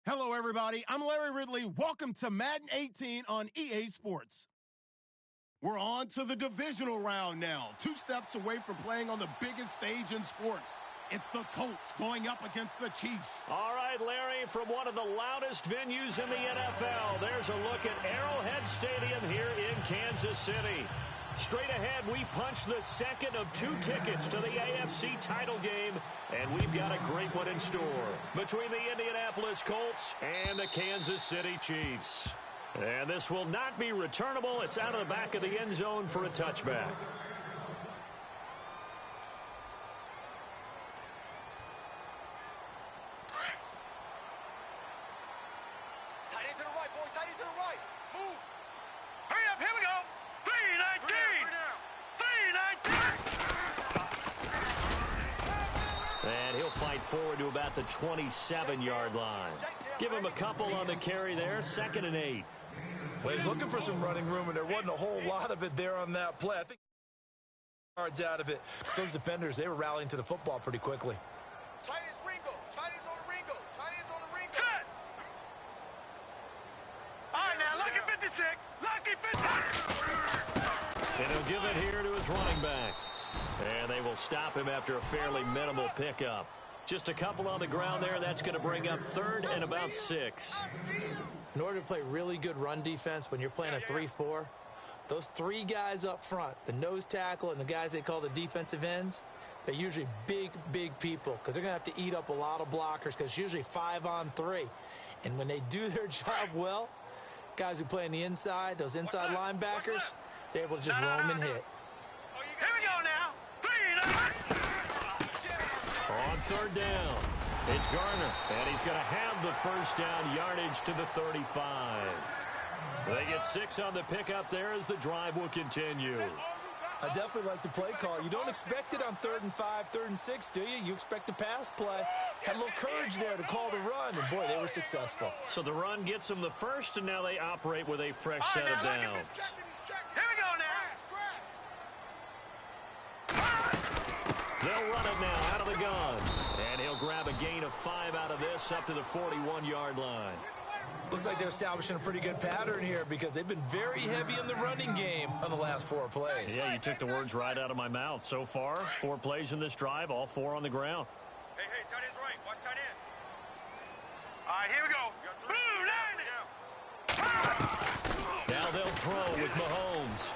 Hello, everybody. I'm Larry Ridley. Welcome to Madden 18 on EA Sports. We're on to the divisional round now. 2 steps away from playing on the biggest stage in sports. It's the Colts going up against the Chiefs. All right, Larry, from one of the loudest venues in the NFL, there's a look at Arrowhead Stadium here in Kansas City. Straight ahead, we punch the second of 2 tickets to the AFC title game, and we've got a great one in store between the Indianapolis Colts and the Kansas City Chiefs. And this will not be returnable. It's out of the back of the end zone for a touchback. Tight end to the right, boys. Tight end to the right. Move. Hurry up. Here we go. 319. 319. And he'll fight forward to about the 27-yard line. Give him a couple on the carry there. 2nd and 8. Well, he's looking for some running room, and there wasn't a whole lot of it there on that play. I think yards out of it. Those defenders, they were rallying to the football pretty quickly. Tight end's Ringo. Tight end's on the Ringo. Tight end's on the Ringo. Set. All right, now, lucky 56. Lucky 56. And he'll give it here to his running back. And they will stop him after a fairly minimal pickup. Just a couple on the ground there. That's going to bring up 3rd and about 6. In order to play really good run defense when you're playing a 3-4, those 3 guys up front, the nose tackle and the guys they call the defensive ends, they're usually big, big people because they're going to have to eat up a lot of blockers because it's usually 5 on 3. And when they do their job well, guys who play on the inside, those inside linebackers, they're able to just roam and hit. Here we go now. 319. On 3rd down, it's Garner, and he's going to have the first down yardage to the 35. They get 6 on the pickup there as the drive will continue. I definitely like the play call. You don't expect it on 3rd and 5, 3rd and 6, do you? You expect a pass play. Had a little courage there to call the run, and boy, they were successful. So the run gets them the first, and now they operate with a fresh set of downs. Here we go now. They'll run it now out of the gun. And he'll grab a gain of 5 out of this up to the 41-yard line. Looks like they're establishing a pretty good pattern here because they've been very heavy in the running game on the last 4 plays. Yeah, you took the words right out of my mouth. So far, 4 plays in this drive, all 4 on the ground. Hey, tight end's right. Watch tight end. All right, here we go. Now they'll throw with Mahomes.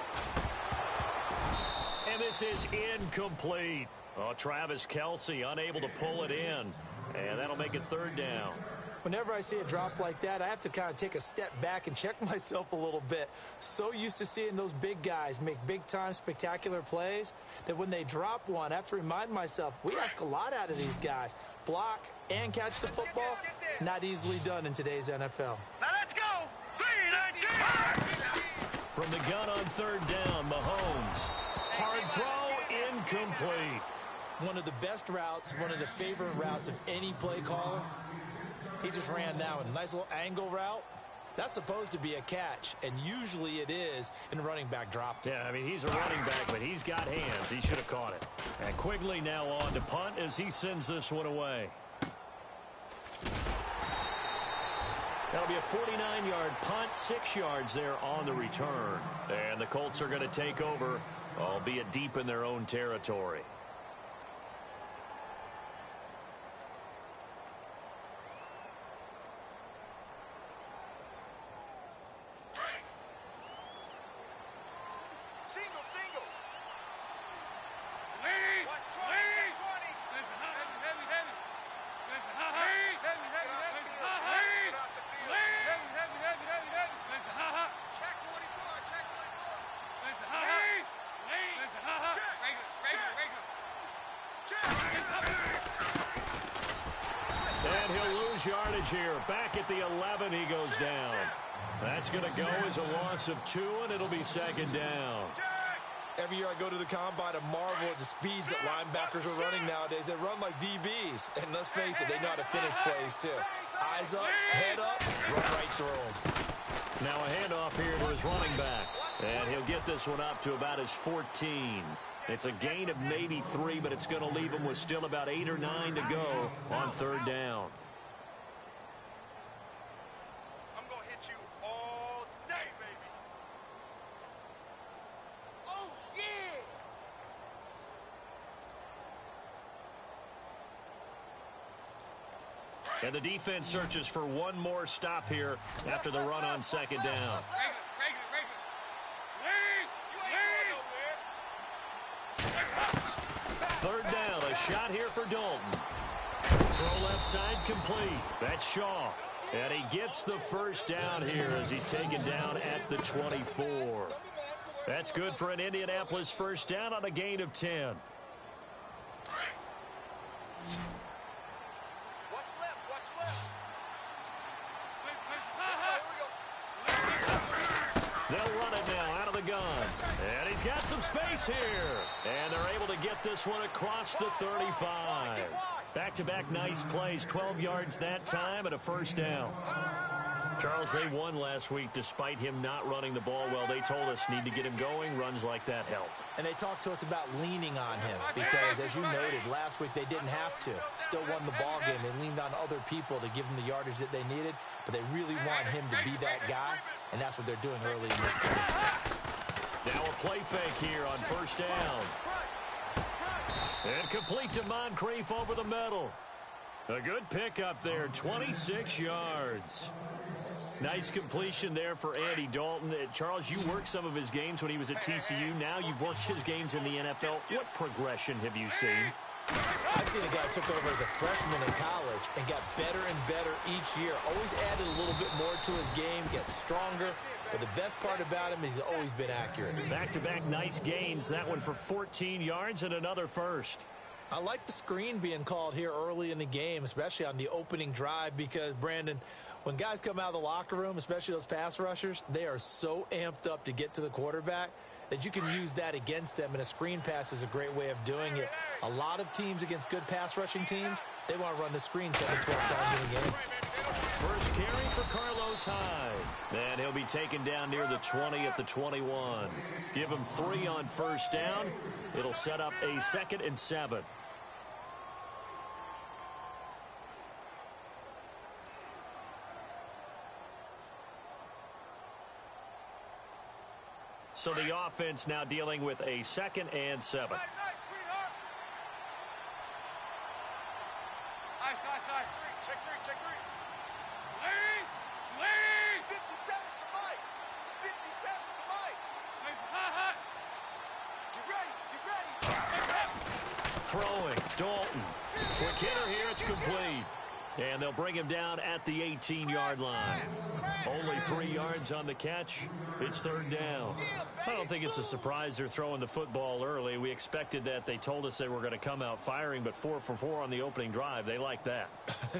And this is incomplete. Oh, Travis Kelce unable to pull it in. And that'll make it 3rd down. Whenever I see a drop like that, I have to kind of take a step back and check myself a little bit. So used to seeing those big guys make big-time spectacular plays that when they drop one, I have to remind myself, we ask a lot out of these guys. Block and catch the football, not easily done in today's NFL. Now let's go. 319. From the gun on 3rd down, Mahomes. Hard throw, incomplete. One of the best routes, one of the favorite routes of any play caller. He just ran that one. Nice little angle route. That's supposed to be a catch, and usually it is, and running back dropped it. Yeah, I mean, he's a running back, but he's got hands. He should have caught it. And Quigley now on to punt as he sends this one away. That'll be a 49-yard punt, 6 yards there on the return. And the Colts are going to take over, albeit deep in their own territory. And he'll lose yardage here. Back at the 11, he goes down. That's going to go as a loss of 2, and it'll be 2nd down. Every year I go to the combine and marvel at the speeds that linebackers are running nowadays. They run like DBs. And let's face it, they know how to finish plays too. Eyes up, head up, run right through them. Now a handoff here to his running back. And he'll get this one up to about his 14. It's a gain of maybe 3, but it's going to leave him with still about 8 or 9 to go on 3rd down. And the defense searches for one more stop here after the run on second down. Third down, a shot here for Dalton. Throw left side complete. That's Shaw. And he gets the first down here as he's taken down at the 24. That's good for an Indianapolis first down on a gain of 10. They'll run it now out of the gun. And he's got some space here. And they're able to get this one across the 35. Back-to-back nice plays, 12 yards that time and a first down. Charles, they won last week despite him not running the ball well. They told us need to get him going. Runs like that help. And they talked to us about leaning on him because, as you noted, last week they didn't have to. Still won the ball game. They leaned on other people to give them the yardage that they needed, but they really want him to be that guy, and that's what they're doing early in this game. Now a play fake here on first down. And complete to Moncrief over the middle. A good pickup there, 26 yards. Nice completion there for Andy Dalton. Charles, you worked some of his games when he was at TCU. Now you've worked his games in the NFL. What progression have you seen? I've seen a guy who took over as a freshman in college and got better and better each year. Always added a little bit more to his game, gets stronger. But the best part about him is he's always been accurate. Back-to-back nice gains. That one for 14 yards and another first. I like the screen being called here early in the game, especially on the opening drive, because, Brandon, when guys come out of the locker room, especially those pass rushers, they are so amped up to get to the quarterback that you can use that against them, and a screen pass is a great way of doing it. A lot of teams against good pass rushing teams, they want to run the screen 10 to 12 times in a game. First carry for Carlos Hyde. And he'll be taken down near the 20 at the 21. Give him 3 on first down. It'll set up a 2nd and 7. So the offense now dealing with a 2nd and 7. Nice, sweetheart. Nice. Check three. Ladies. 57 to Mike. 57 to Mike. Get ready. Throwing, Dalton. Quick hitter here, it's complete. And they'll bring him down at the 18-yard line. Only 3 yards on the catch. It's 3rd down. I don't think it's a surprise they're throwing the football early. We expected that. They told us they were going to come out firing, but 4 for 4 on the opening drive. They like that.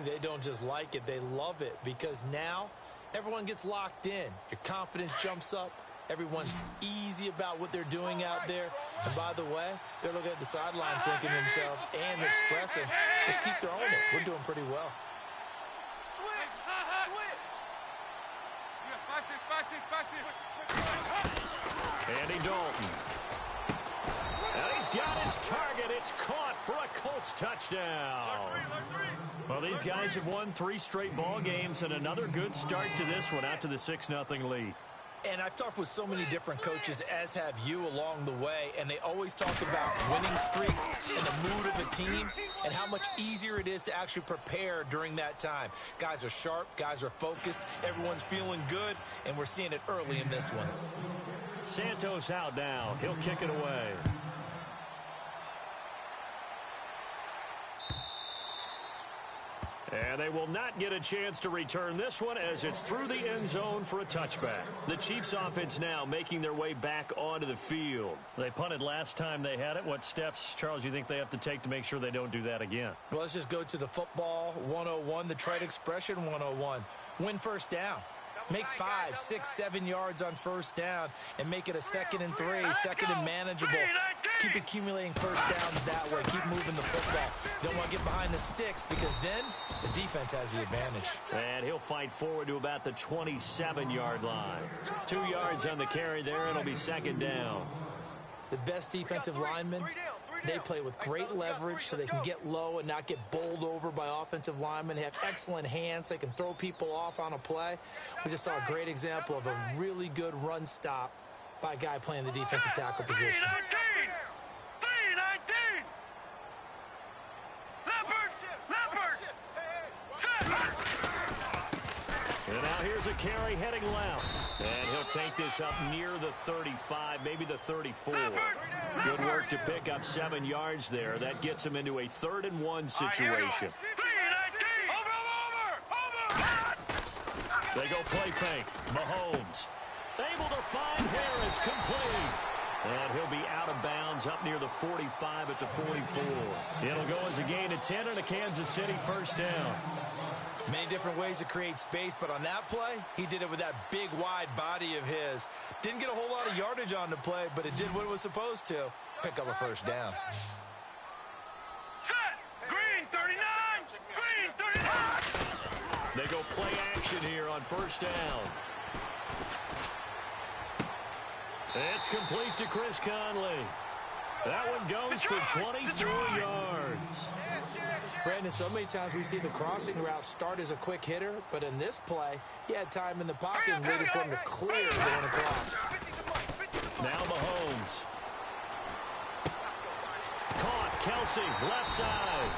They don't just like it. They love it because now everyone gets locked in. Your confidence jumps up. Everyone's easy about what they're doing out there. And by the way, they're looking at the sideline thinking to themselves and expressing, just keep throwing it. We're doing pretty well. Andy Dalton. And he's got his target. It's caught for a Colts touchdown. Well, these guys have won 3 straight ball games and another good start to this one out to the 6-0 lead. And I've talked with so many different coaches, as have you, along the way, and they always talk about winning streaks and the mood of a team and how much easier it is to actually prepare during that time. Guys are sharp, guys are focused, everyone's feeling good, and we're seeing it early in this one. Santos out now. He'll kick it away. And they will not get a chance to return this one as it's through the end zone for a touchback. The Chiefs offense now making their way back onto the field. They punted last time they had it. What steps, Charles, you think they have to take to make sure they don't do that again? Well, let's just go to the football 101, the trade expression 101. Win first down. Make 5, 6, 7 yards on first down and make it a 2nd and 3, 2nd and manageable. Keep accumulating first downs that way. Keep moving the football. You don't want to get behind the sticks because then the defense has the advantage. And he'll fight forward to about the 27-yard line. 2 yards on the carry there. It'll be 2nd down. The best defensive linemen, they play with great leverage so they can get low and not get bowled over by offensive linemen. They have excellent hands. They can throw people off on a play. We just saw a great example of a really good run stop by a guy playing the defensive tackle position. 3-19! Leopard! here's a carry heading left. And he'll take this up near the 35, maybe the 34. Good work to pick up 7 yards there. That gets him into a 3rd and 1 situation. They go play fake. Mahomes able to find Harris, complete. And he'll be out of bounds up near the 45 at the 44. It'll go as a gain of 10 and a Kansas City first down. Many different ways to create space, but on that play, he did it with that big, wide body of his. Didn't get a whole lot of yardage on the play, but it did what it was supposed to. Pick up a first down. Set! Green 39! Green 39! They go play action here on first down. It's complete to Chris Conley. That one goes for 24 yards. Brandon, so many times we see the crossing route start as a quick hitter, but in this play, he had time in the pocket and waited for him to clear going across. Now Mahomes. Caught, Kelsey, left side.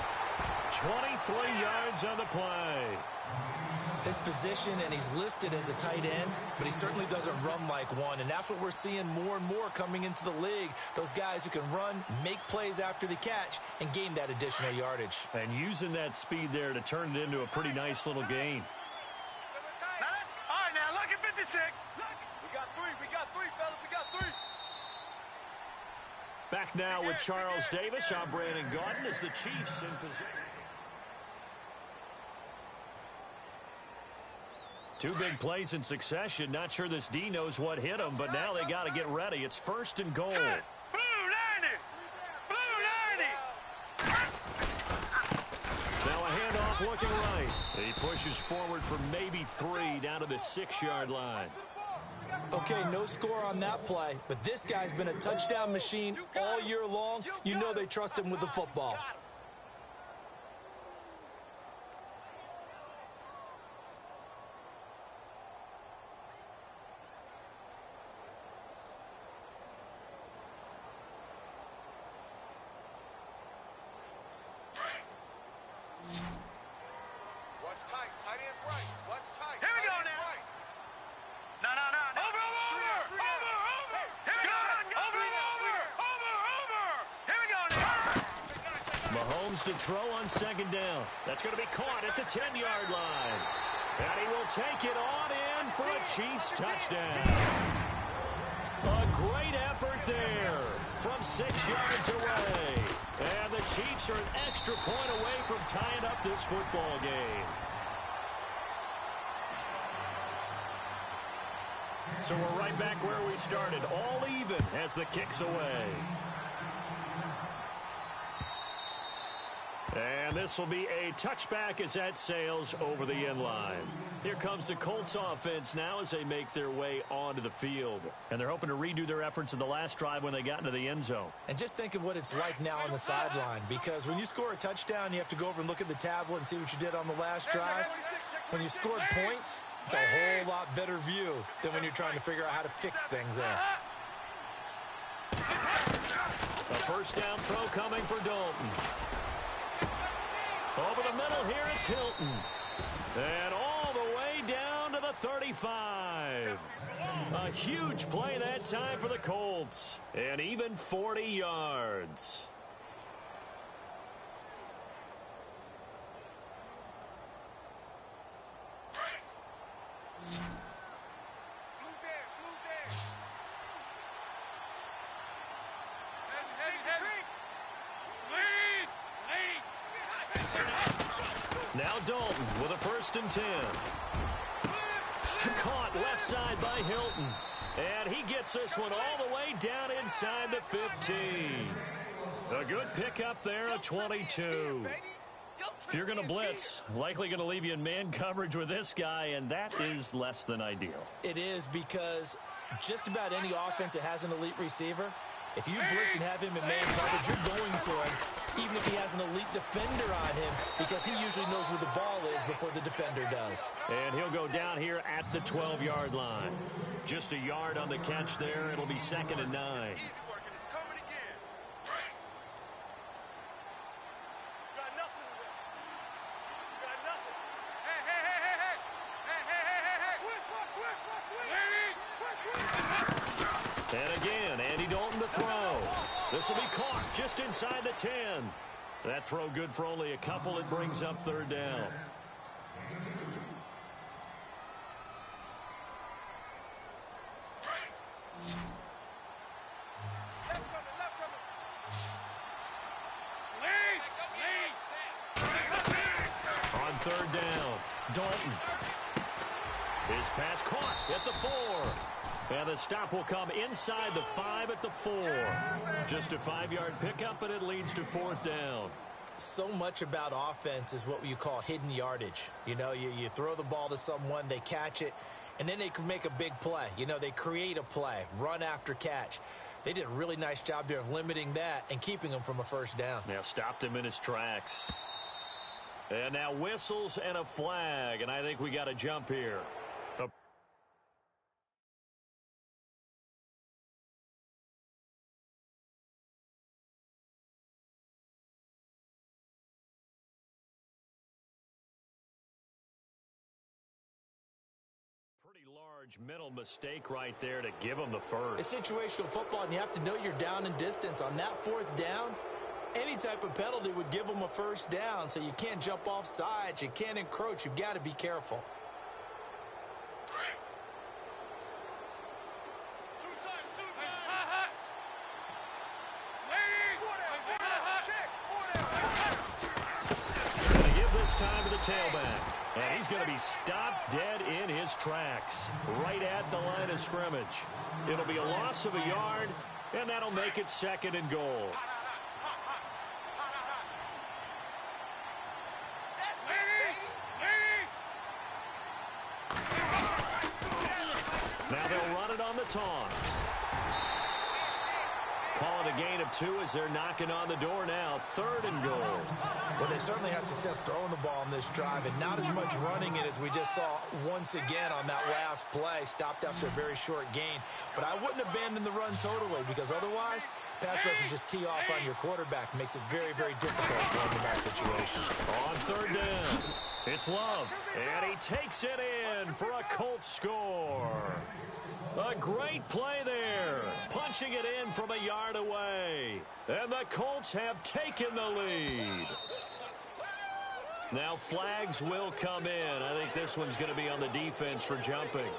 23 yards on the play. His position, and he's listed as a tight end, but he certainly doesn't run like one, and that's what we're seeing more and more coming into the league. Those guys who can run, make plays after the catch, and gain that additional yardage. And using that speed there to turn it into a pretty nice little gain. All right, now, look at 56. We got three, fellas, we got 3. Back now with Charles Davis. I'm Brandon Gaudin as the Chiefs in position. 2 big plays in succession. Not sure this D knows what hit him, but now they got to get ready. It's 1st and goal. Blue 90! Blue 90! Now a handoff looking right. He pushes forward for maybe 3 down to the 6-yard line. Okay, no score on that play, but this guy's been a touchdown machine all year long. You know they trust him with the football. Watch tight. Tight end's right. Watch tight. Here we go Tight end's now. right. No. Over! Here we go! Over! Here we go now. Mahomes to throw on 2nd down. That's going to be caught at the 10-yard line. And he will take it on in for a Chiefs touchdown. A great effort there from 6 yards away. And the Chiefs are an extra point away from tying up this football game. So we're right back where we started, all even as the kick's away. And this will be a touchback as that sails over the end line. Here comes the Colts offense now as they make their way onto the field. And they're hoping to redo their efforts in the last drive when they got into the end zone. And just think of what it's like now on the sideline, because when you score a touchdown, you have to go over and look at the tablet and see what you did on the last drive. When you scored points, it's a whole lot better view than when you're trying to figure out how to fix things there. A first down throw coming for Dalton. Over the middle here, it's Hilton. And all the way down to the 35. A huge play that time for the Colts. And even 40 yards. Now Dalton with a 1st and 10. Caught left side by Hilton. And he gets this one all the way down inside the 15. A good pickup there, a 22. If you're going to blitz, likely going to leave you in man coverage with this guy, and that is less than ideal. It is, because just about any offense that has an elite receiver, if you blitz and have him in man coverage, you're going to him, even if he has an elite defender on him, because he usually knows where the ball is before the defender does. And he'll go down here at the 12-yard line. Just a yard on the catch there. It'll be 2nd and 9. Easy working. It's coming again. Got nothing with it. Got nothing. Hey. will be caught just inside the 10. That throw good for only a couple. It brings up third down. On third down, Dalton. His pass caught at the 4. And the stop will come inside the 5 at the 4. Just a 5-yard pickup, and it leads to fourth down. So much about offense is what you call hidden yardage. You know, you throw the ball to someone, they catch it, and then they can make a big play. You know, they create a play, run after catch. They did a really nice job there of limiting that and keeping him from a first down. Now stopped him in his tracks. And now whistles and a flag, and I think we got a jump here. Pretty large mental mistake right there to give him the first. It's situational football, and you have to know you're down in distance. On that fourth down, any type of penalty would give them a first down, so you can't jump off sides. You can't encroach. You've got to be careful. Going to give this time to the tailback. And he's going to be stopped dead in his tracks, right at the line of scrimmage. It'll be a loss of a yard, and that'll make it second and goal. Now they'll run it on the toss. Calling a gain of 2 as they're knocking on the door now. Third and goal. Well, they certainly had success throwing the ball on this drive, and not as much running it as we just saw once again on that last play. Stopped after a very short gain. But I wouldn't abandon the run totally, because otherwise, pass rushers just tee off on your quarterback. Makes it very, very difficult for him in that situation. On third down, it's Love, and he takes it in for a Colts score. A great play there, punching it in from a yard away. And the Colts have taken the lead. Now flags will come in. I think this one's going to be on the defense for jumping.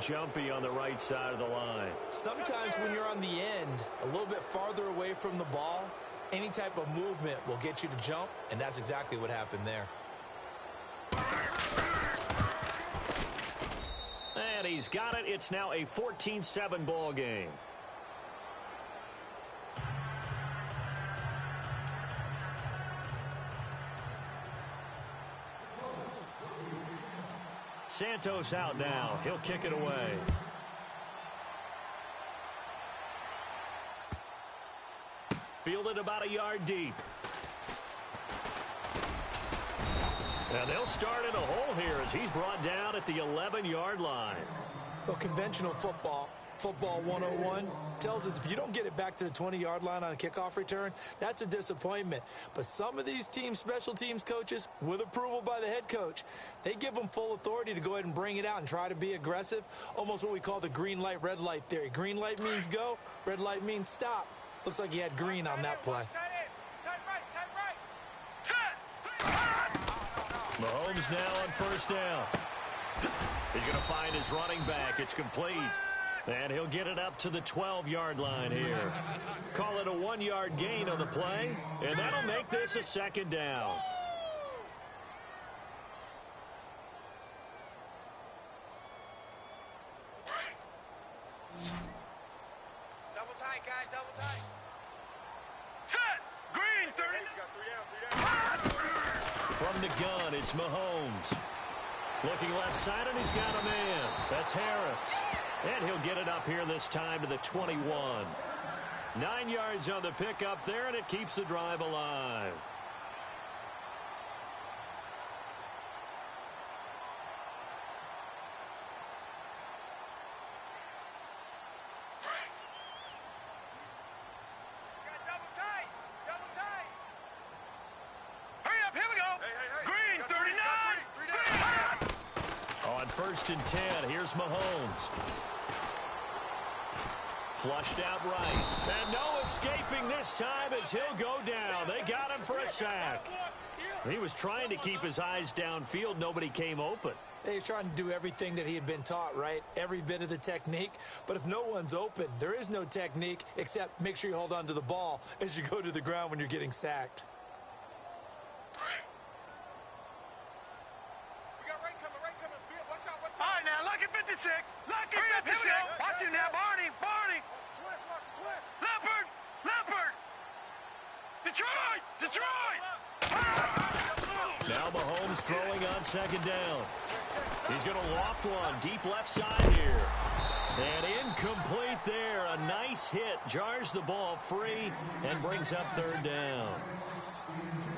Jumpy on the right side of the line. Sometimes when you're on the end, a little bit farther away from the ball, any type of movement will get you to jump, and that's exactly what happened there. And he's got it. It's now a 14-7 ball game. Santos out now. He'll kick it away. Fielded about a yard deep. And they'll start in a hole here as he's brought down at the 11-yard line. Well, conventional football 101, tells us if you don't get it back to the 20-yard line on a kickoff return, that's a disappointment. But some of these teams, special teams coaches, with approval by the head coach, they give them full authority to go ahead and bring it out and try to be aggressive, almost what we call the green light, red light theory. Green light means go, red light means stop. Looks like he had green on that play. Mahomes now on first down. He's going to find his running back. It's complete. And he'll get it up to the 12-yard line here. Call it a 1-yard gain on the play, and that'll make this a second down. Double tight, guys, double tight. Set! Green, 30. From the gun, it's Mahomes. Looking left side, and he's got a man. That's Harris. And he'll get it up here this time to the 21. 9 yards on the pickup there, and it keeps the drive alive. First and 10. Here's Mahomes. Flushed out right. And no escaping this time as he'll go down. They got him for a sack. He was trying to keep his eyes downfield. Nobody came open. He's trying to do everything that he had been taught, right? Every bit of the technique. But if no one's open, there is no technique except make sure you hold on to the ball as you go to the ground when you're getting sacked. All right, now, lucky 56. Lucky 56. Watch him now, Barney. Barney. Leopard. Leopard. Detroit. Detroit. Now Mahomes throwing on second down. He's going to loft one deep left side here. And incomplete there. A nice hit. Jars the ball free and brings up third down.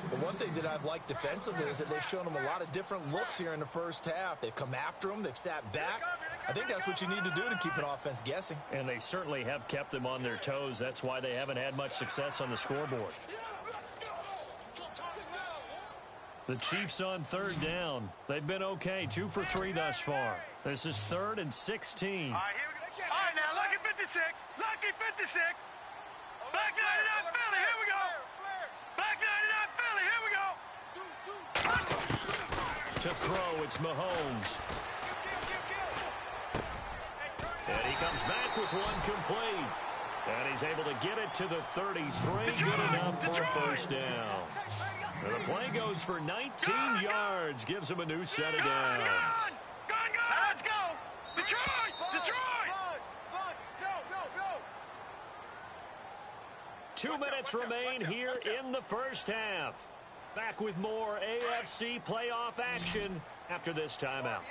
But one thing that I've liked defensively is that they've shown him a lot of different looks here in the first half. They've come after him. They've sat back. I think that's what you need to do to keep an offense guessing. And they certainly have kept them on their toes. That's why they haven't had much success on the scoreboard. The Chiefs on third down. They've been okay, 2 for 3 thus far. This is 3rd and 16. All right, here we go. All right, now, lucky 56. Lucky 56. Black 99 Philly, here we go. Black 99 Philly, here we go. To throw, it's Mahomes. And he comes back with one complete. And he's able to get it to the 33. Good enough for a first down. And the play goes for 19 yards. Gives him a new set of downs. Let's go. Detroit. Detroit. 2 minutes remain here in the first half. Back with more AFC playoff action after this timeout.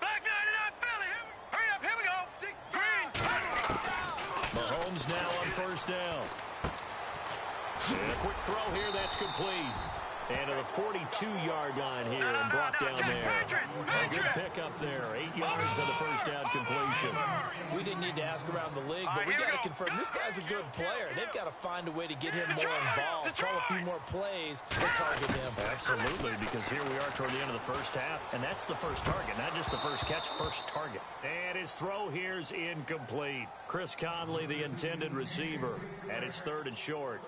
Black 99 Philly. Hurry up. Here we go. Green. Mahomes now on first down. And a quick throw here, that's complete. And to the 42-yard line here and brought down there. A good pickup there. 8 yards on the first down completion. We didn't need to ask around the league, but we got to confirm this guy's a good player. They've got to find a way to get him more involved, call a few more plays to target him. Absolutely, because here we are toward the end of the first half, and that's the first target, not just the first catch, first target. And his throw here's incomplete. Chris Conley, the intended receiver, and it's 3rd and short.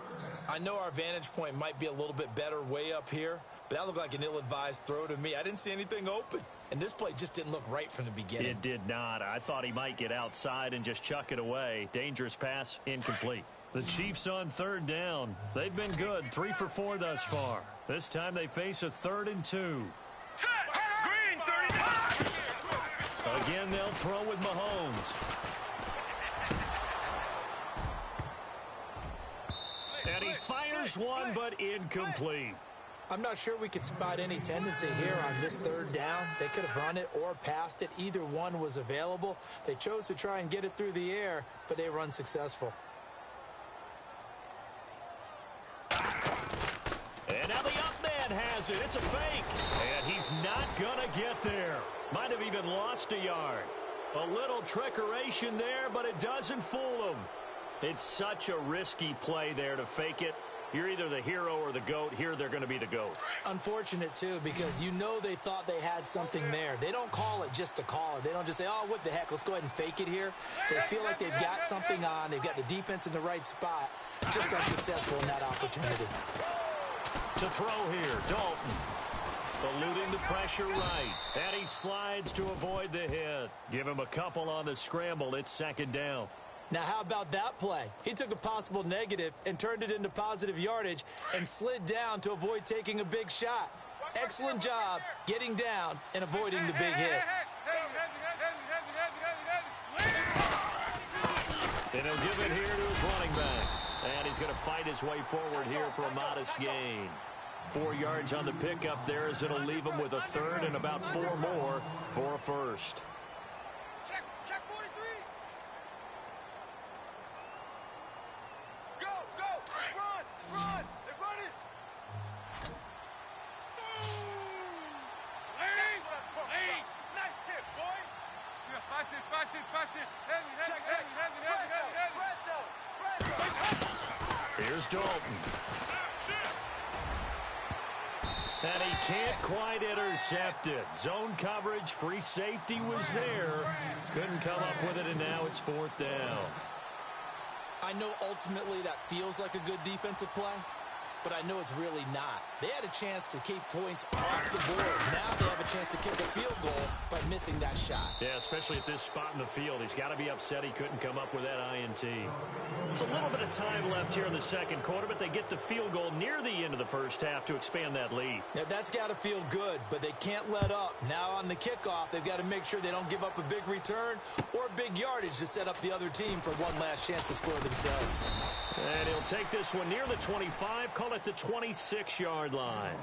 I know our vantage point might be a little bit better way up here, but that looked like an ill-advised throw to me. I didn't see anything open, and this play just didn't look right from the beginning. It did not. I thought he might get outside and just chuck it away. Dangerous pass, incomplete. The Chiefs on third down. They've been good, 3 for 4 thus far. This time they face a 3rd and 2. Set. Green. 39. Again, they'll throw with Mahomes. And he fires one, but incomplete. I'm not sure we could spot any tendency here on this third down. They could have run it or passed it. Either one was available. They chose to try and get it through the air, but they were unsuccessful. And now the up man has it. It's a fake. And he's not going to get there. Might have even lost a yard. A little trickeration there, but it doesn't fool him. It's such a risky play there to fake it. You're either the hero or the GOAT. Here they're going to be the GOAT. Unfortunate, too, because you know they thought they had something there. They don't call it just to call it. They don't just say, oh, what the heck, let's go ahead and fake it here. They feel like they've got something on. They've got the defense in the right spot. Just unsuccessful in that opportunity. To throw here, Dalton. Eluding the pressure right. And he slides to avoid the hit. Give him a couple on the scramble. It's 2nd down. Now, how about that play? He took a possible negative and turned it into positive yardage and slid down to avoid taking a big shot. Excellent job getting down and avoiding the big hit. And he'll give it here to his running back. And he's going to fight his way forward here for a modest gain. 4 yards on the pickup there as it'll leave him with a 3rd and about 4 more for a first. Check 43. Go. Run. They're running. Lead. Nice tip, boy. Fast it. Heavy. Presto. Here's Dalton. And he can't quite intercept it. Zone coverage, free safety was there. Couldn't come up with it, and now it's 4th down. I know ultimately that feels like a good defensive play, but I know it's really not. They had a chance to keep points off the board. Now they have a chance to kick a field goal by missing that shot. Yeah, especially at this spot in the field. He's got to be upset he couldn't come up with that INT. It's a little bit of time left here in the second quarter, but they get the field goal near the end of the first half to expand that lead. Now, that's got to feel good, but they can't let up. Now on the kickoff, they've got to make sure they don't give up a big return or big yardage to set up the other team for one last chance to score themselves. And he'll take this one near the 25, call it the 26-yard line.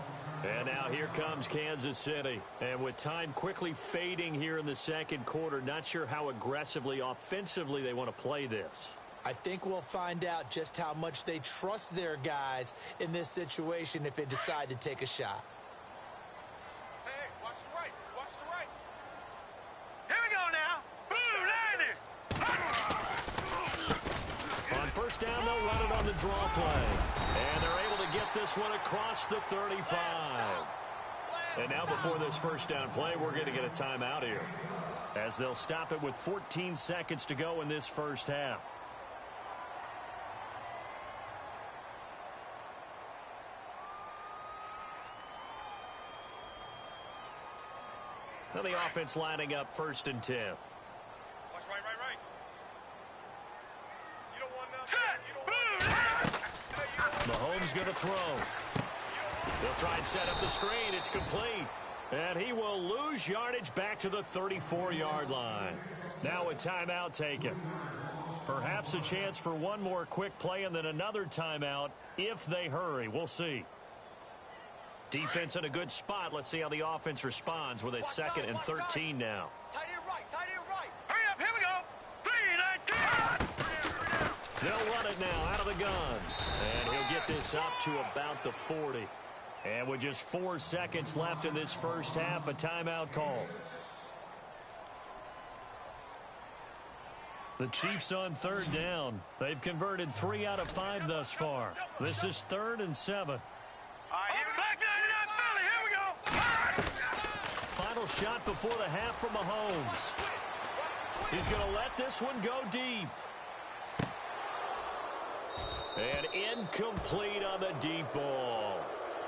And now here comes Kansas City. And with time quickly fading here in the second quarter, not sure how aggressively, offensively they want to play this. I think we'll find out just how much they trust their guys in this situation if they decide to take a shot. Hey, watch the right. Watch the right. Here we go now. Boom, On first down, they'll run it on the draw play. And they're able to get this one across the 35. And now before this first down play, we're going to get a timeout here, as they'll stop it with 14 seconds to go in this first half. Now the offense lining up 1st and 10. Watch right. You don't want nothing. Mahomes going to throw. He'll try and set up the screen. It's complete. And he will lose yardage back to the 34-yard line. Now a timeout taken. Perhaps a chance for one more quick play and then another timeout if they hurry. We'll see. Defense in a good spot. Let's see how the offense responds with a 2nd and 13 now. Tight end right. hurry up, here we go. 3-19. They'll run it now out of the gun. And he'll get this up to about the 40. And with just 4 seconds left in this first half, a timeout call. The Chiefs on 3rd down. They've converted 3 out of 5 thus far. This is 3rd and 7. All right, here we go. Final shot before the half from Mahomes. He's going to let this one go deep. And incomplete on the deep ball.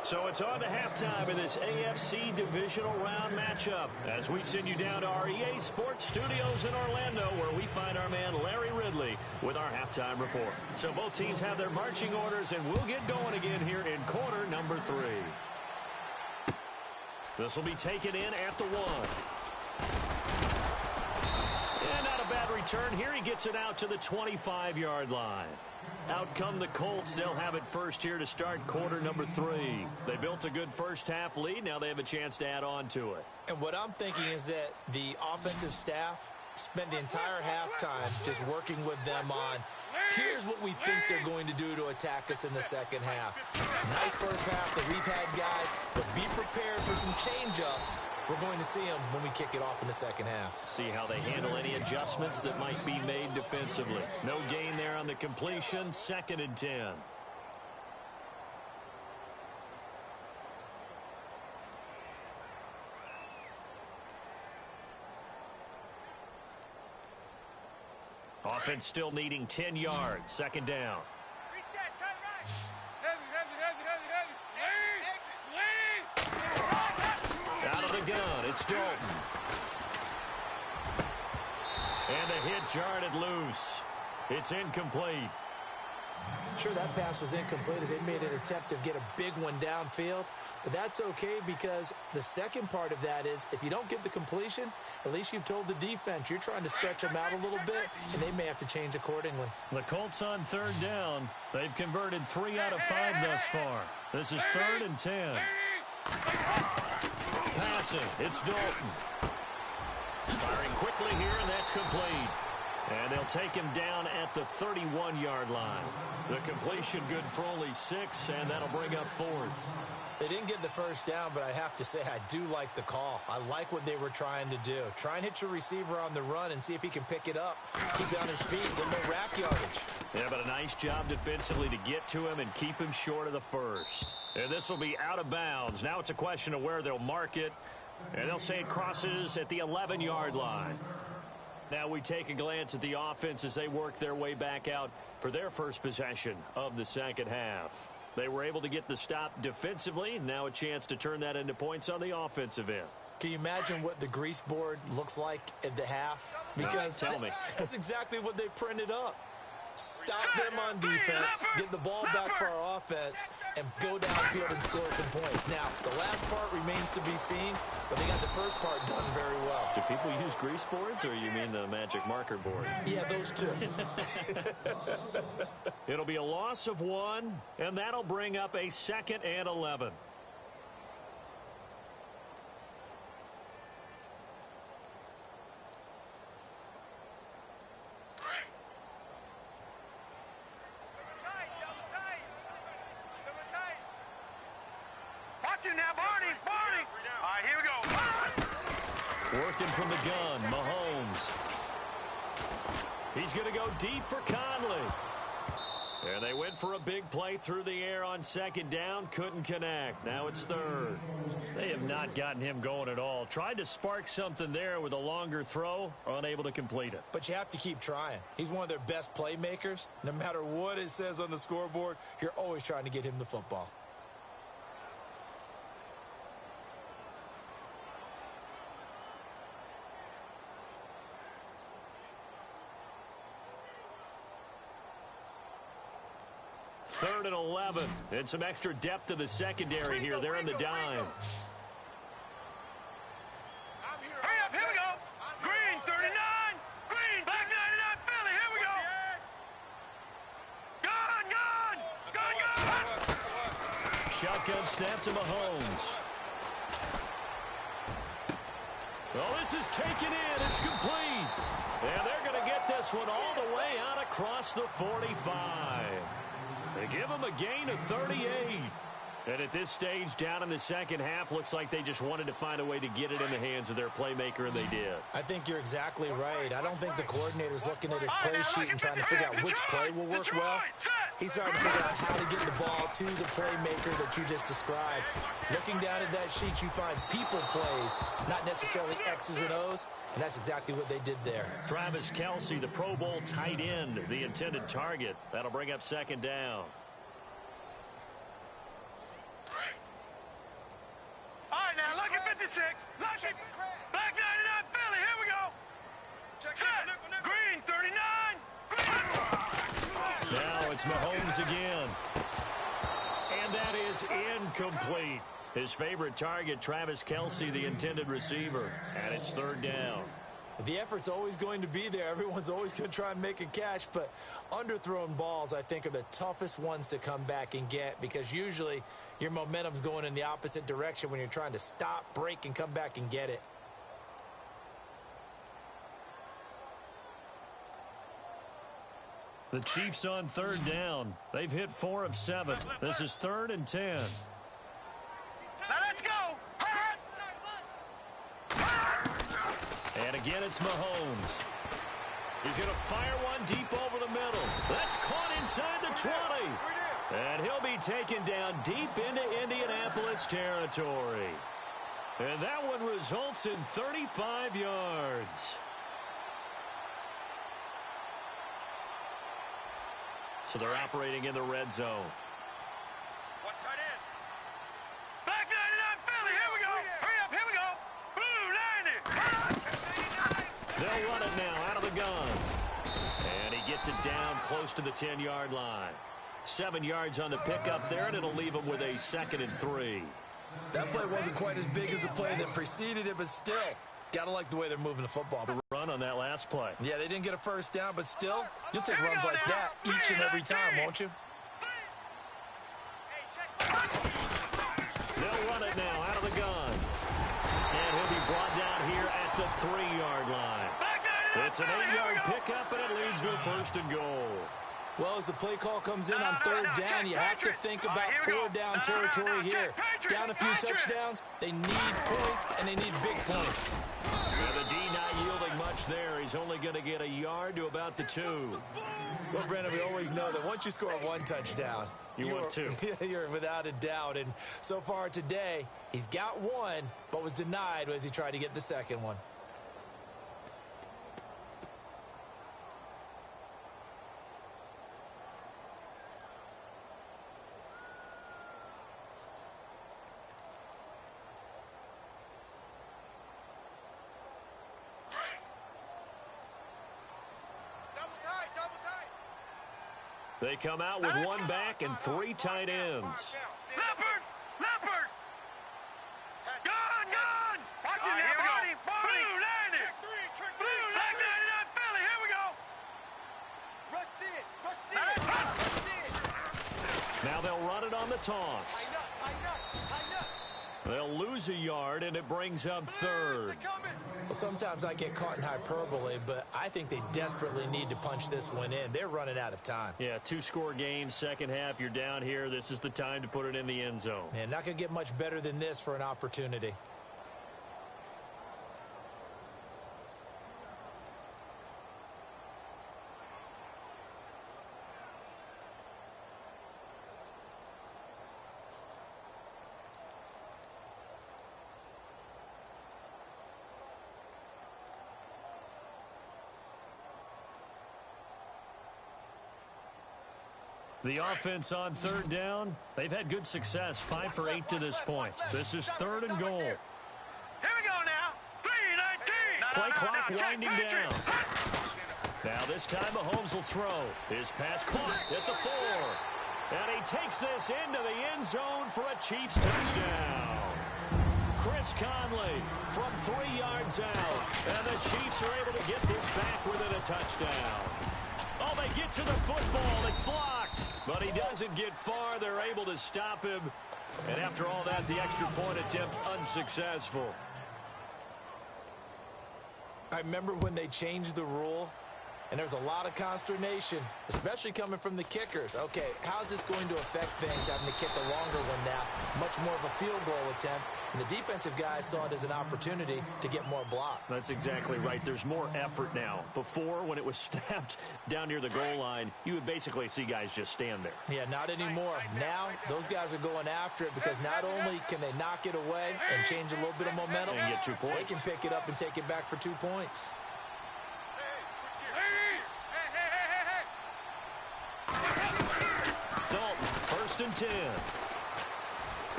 So it's on to halftime in this AFC divisional round matchup as we send you down to our EA Sports Studios in Orlando, where we find our man Larry Ridley with our halftime report. So both teams have their marching orders, and we'll get going again here in quarter number 3. This will be taken in at the 1. And not a bad return here. He gets it out to the 25-yard line. Out come the Colts. They'll have it first here to start quarter number 3. They built a good first half lead. Now they have a chance to add on to it. And what I'm thinking is that the offensive staff spent the entire halftime just working with them on, here's what we think they're going to do to attack us in the second half. Nice first half that we've had, guys, but be prepared for some change-ups. We're going to see them when we kick it off in the second half. See how they handle any adjustments that might be made defensively. No gain there on the completion. 2nd and 10. Offense still needing 10 yards. 2nd down. Reset, cut right. Heavy. Out of the gun, it's Dalton. And the hit jarred it loose. It's incomplete. Sure, that pass was incomplete as they made an attempt to get a big one downfield. But that's okay, because the second part of that is if you don't get the completion, at least you've told the defense you're trying to stretch them out a little bit, and they may have to change accordingly. The Colts on 3rd down. They've converted 3 out of 5 thus far. This is 3rd and 10. Passing, it's Dalton. Firing quickly here, and that's complete. And they'll take him down at the 31-yard line. The completion good for only 6, and that'll bring up 4th. They didn't get the first down, but I have to say I do like the call. I like what they were trying to do. Try and hit your receiver on the run and see if he can pick it up. Keep it on his feet. Get no rack yardage. Yeah, but a nice job defensively to get to him and keep him short of the first. And this will be out of bounds. Now it's a question of where they'll mark it. And they'll say it crosses at the 11-yard line. Now we take a glance at the offense as they work their way back out for their first possession of the second half. They were able to get the stop defensively. Now a chance to turn that into points on the offensive end. Can you imagine what the grease board looks like at the half? Because tell me. That's exactly what they printed up. Stop them on defense, get the ball back for our offense, and go downfield and score some points. Now, the last part remains to be seen, but they got the first part done very well. Do people use grease boards, or you mean the magic marker board? Yeah, those two. It'll be a loss of 1, and that'll bring up a 2nd and 11. Watch him now, Barney. Barney. All right, here we go. Working from the gun, Mahomes. He's going to go deep for Conley. And they went for a big play through the air on 2nd down. Couldn't connect. Now it's 3rd. They have not gotten him going at all. Tried to spark something there with a longer throw. Unable to complete it. But you have to keep trying. He's one of their best playmakers. No matter what it says on the scoreboard, you're always trying to get him the football. Third and 11. And some extra depth to the secondary here. They're in the dime. Hurry up, here we go. Green, 39. Green, back 99, Philly, here we go. Gun. Shotgun snap to Mahomes. Oh, this is taken in. It's complete. And they're going to get this one all the way out across the 45. They give him a gain of 38. And at this stage, down in the second half, looks like they just wanted to find a way to get it in the hands of their playmaker, and they did. I think you're exactly right. I don't think the coordinator's looking at his play sheet and trying to figure out which play will work well. He's trying to figure out how to get the ball to the playmaker that you just described. Looking down at that sheet, you find people plays, not necessarily X's and O's, and that's exactly what they did there. Travis Kelce, the Pro Bowl tight end, the intended target. That'll bring up 2nd down. All right, now, lucky 56. Lucky. Back 99, Philly, here we go. Set. Green, 39. Green. Now it's Mahomes again. And that is incomplete. His favorite target, Travis Kelce, the intended receiver. And it's 3rd down. The effort's always going to be there. Everyone's always going to try and make a catch, but underthrown balls, I think, are the toughest ones to come back and get because usually your momentum's going in the opposite direction when you're trying to stop, break, and come back and get it. The Chiefs on 3rd down. They've hit 4 of 7. This is 3rd and 10. Now let's go. And again, it's Mahomes. He's going to fire one deep over the middle. That's caught inside the 20. And he'll be taken down deep into Indianapolis territory. And that one results in 35 yards. So they're operating in the red zone. Watch tight end. Back 99, Philly, here we go. Hurry up, here we go. Blue 90. They'll run it now out of the gun. And he gets it down close to the 10-yard line. 7 yards on the pickup there, and it'll leave him with a 2nd and 3. That play wasn't quite as big as the play that preceded it, but still, gotta like the way they're moving the football. Run on that last play. Yeah, they didn't get a first down, but still, you'll take runs like that each and every time, won't you? They'll run it now out of the gun. And he'll be brought down here at the 3-yard line. It's It's an 8-yard pickup, and it leads to a 1st and goal. Well, as the play call comes in on 3rd down, you have to think about 4-down territory here. Down a few touchdowns, they need points, and they need big points. And the D not yielding much there. He's only going to get a yard to about the 2. Well, Brandon, we always know that once you score 1 touchdown, you want 2. You're without a doubt. And so far today, he's got 1, but was denied as he tried to get the 2nd one. They come out with 1 back and 3 tight ends. Leopard! Leopard! Gone! Watch it now, Barney! Blue landed! Blue landed! 99 Philly, here we go! Rush it! Now they'll run it on the toss. Tighten up! They'll lose a yard, and it brings up 3rd. Well, sometimes I get caught in hyperbole, but I think they desperately need to punch this one in. They're running out of time. Yeah, 2-score game, second half. You're down here. This is the time to put it in the end zone. Man, not going to get much better than this for an opportunity. The offense on 3rd down, they've had good success, 5 for 8 to this point. This is 3rd and goal. Here we go now. 3-19. Play clock winding down. Now this time Mahomes will throw. His pass caught at the 4. And he takes this into the end zone for a Chiefs touchdown. Chris Conley from 3 yards out. And the Chiefs are able to get this back within a touchdown. Oh, they get to the football. It's blocked. But he doesn't get far. They're able to stop him. And after all that, the extra point attempt unsuccessful. I remember when they changed the rule, and there was a lot of consternation, especially coming from the kickers. Okay, how's this going to affect things, having to kick a longer one now? Much more of a field goal attempt, and the defensive guys saw it as an opportunity to get more block. That's exactly right. There's more effort now. Before, when it was snapped down near the goal line, you would basically see guys just stand there. Yeah, not anymore. Now, those guys are going after it because not only can they knock it away and change a little bit of momentum, and get 2 points. they can pick it up and take it back for 2 points. Dalton, 1st and 10.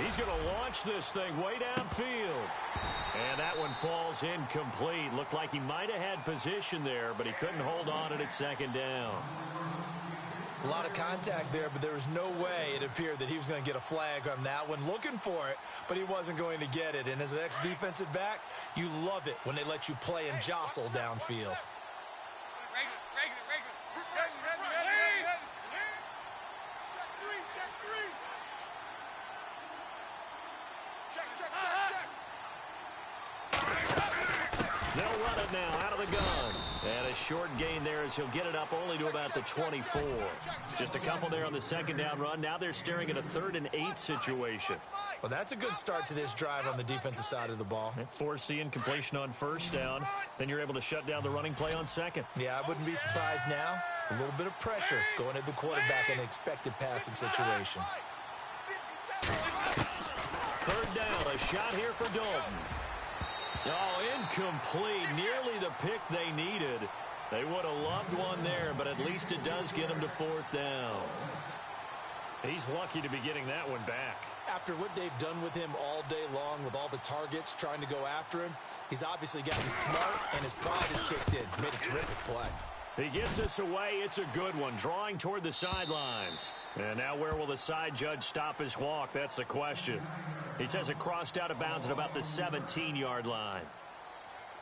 He's going to launch this thing way downfield. And that one falls incomplete. Looked like he might have had position there, but he couldn't hold on it at 2nd down. A lot of contact there, but there was no way it appeared that he was going to get a flag on that one. Looking for it, but he wasn't going to get it. And as an ex-defensive back, you love it when they let you play and jostle downfield. They'll run it now out of the gun. And a short gain there as he'll get it up only to about the 24. Just a couple there on the 2nd down run. Now they're staring at a 3rd and 8 situation. Well, that's a good start to this drive on the defensive side of the ball. Forcing completion on 1st down. Then you're able to shut down the running play on 2nd. Yeah, I wouldn't be surprised now. A little bit of pressure going at the quarterback in an expected passing situation. 3rd down, a shot here for Dalton. Oh, incomplete. Nearly the pick they needed. They would have loved one there, but at least it does get them to 4th down. He's lucky to be getting that one back. After what they've done with him all day long with all the targets trying to go after him, he's obviously gotten smart and his pride is kicked in. Made a terrific play. He gets us away. It's a good one. Drawing toward the sidelines. And now where will the side judge stop his walk? That's the question. He says it crossed out of bounds at about the 17-yard line.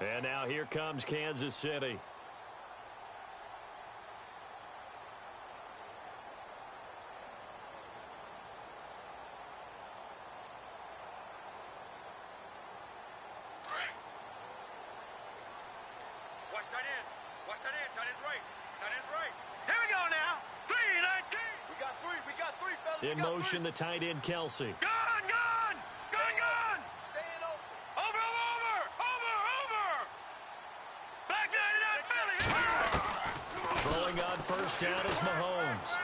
And now here comes Kansas City. Watch tight end. Watch tight end. Tight end's right. Tight end's right. Here we go now. 3-19. We got three. We got three, fellas. In motion, the tight end, Kelsey. Gun, gun. Gun, gun. Staying open. Over, over, over, over. Back 99 Philly. Throwing on first down is Mahomes.